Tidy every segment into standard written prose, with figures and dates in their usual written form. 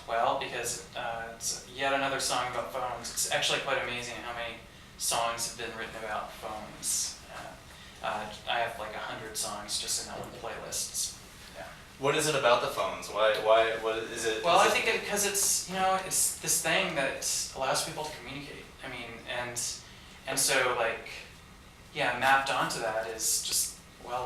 Well, because it's yet another song about phones. It's actually quite amazing how many songs have been written about phones. I have like 100 songs just in that one playlist. Yeah. What is it about the phones? What is it? Well, I think because it's it's this thing that allows people to communicate. I mean, and so like mapped onto that is just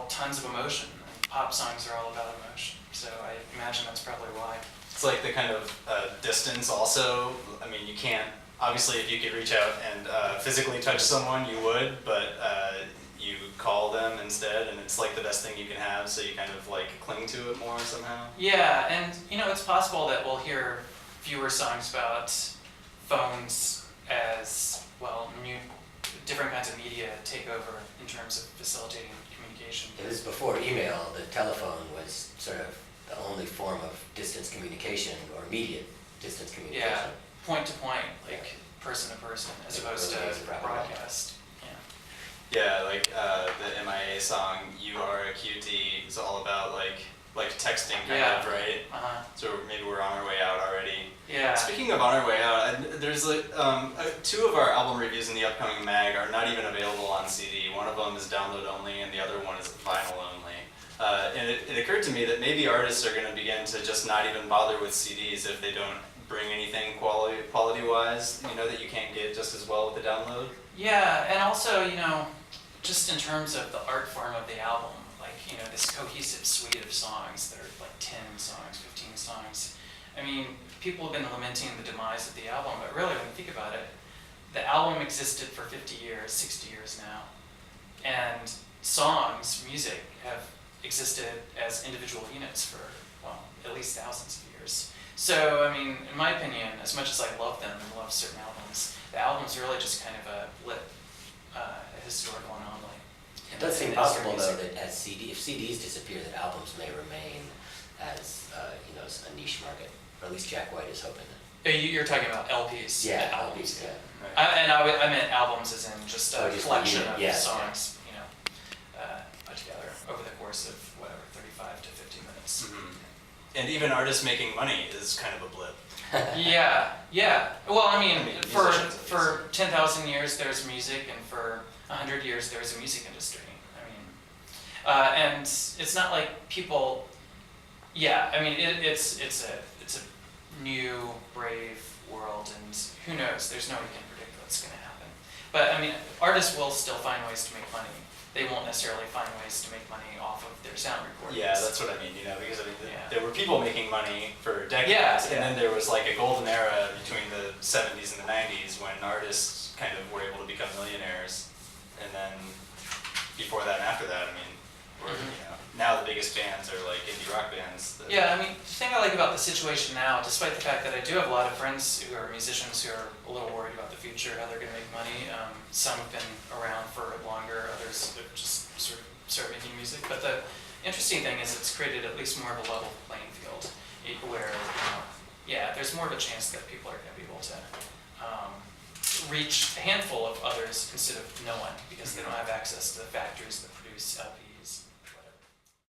tons of emotion. And pop songs are all about emotion. So I imagine that's probably why. It's like the kind of distance also. I mean, you can't, obviously if you could reach out and physically touch someone, you would, but you call them instead, and it's like the best thing you can have, so you kind of like cling to it more somehow. Yeah, and it's possible that we'll hear fewer songs about phones as, different kinds of media take over in terms of facilitating communication. It was before email. The telephone was sort of the only form of distance communication or immediate distance communication. Yeah, point to point, like person to person, as opposed to broadcast. Yeah, like the MIA song "You Are a Cutie" is all about like texting kind of, right? So maybe we're on our way out already. Yeah. Speaking of on our way out, there's like two of our album reviews in the upcoming mag are not even available on CD. One of them is download only, and the other one is vinyl only. And it occurred to me that maybe artists are going to begin to just not even bother with CDs if they don't bring anything quality-wise, that you can't get just as well with the download. Yeah, and also, just in terms of the art form of the album, like, this cohesive suite of songs that are like 10 songs, 15 songs. I mean, people have been lamenting the demise of the album, but really, when you think about it, the album existed for 50 years, 60 years now, and songs, music, have existed as individual units for, at least thousands of years. So, I mean, in my opinion, as much as I love them and love certain albums, the album's really just kind of a blip, a historical anomaly. It does seem possible, though, that if CDs disappear, that albums may remain as a niche market. Or at least Jack White is hoping that. You're talking about LPs? Yeah, albums. LPs, yeah. Right. I meant albums as in just a collection of yeah, songs, put together over the course of 35 to 50 minutes. Mm-hmm. And even artists making money is kind of a blip. Yeah. Well, I mean for 10,000 years there's music, and for 100 years there's a music industry. I mean, and it's not like people. Yeah, I mean it's a new, brave world, and who knows? There's no one who can predict what's going to happen. But I mean, artists will still find ways to make money. They won't necessarily find ways to make money off of their sound recordings. Yeah, that's what I mean, because there were people making money for decades, Yeah. and then there was like a golden era between the 70s and the 90s when artists kind of were able to become millionaires, and then before that and after that, I mean, now the biggest bands are like indie rock bands. Yeah, I mean, the thing I like about the situation now, despite the fact that I do have a lot of friends who are musicians who are a little worried about the future, how they're going to make money. Some have been around for longer, others are just sort of start making music. But the interesting thing is it's created at least more of a level playing field where, there's more of a chance that people are going to be able to reach a handful of others instead of no one, because they don't have access to the factories that produce LPs.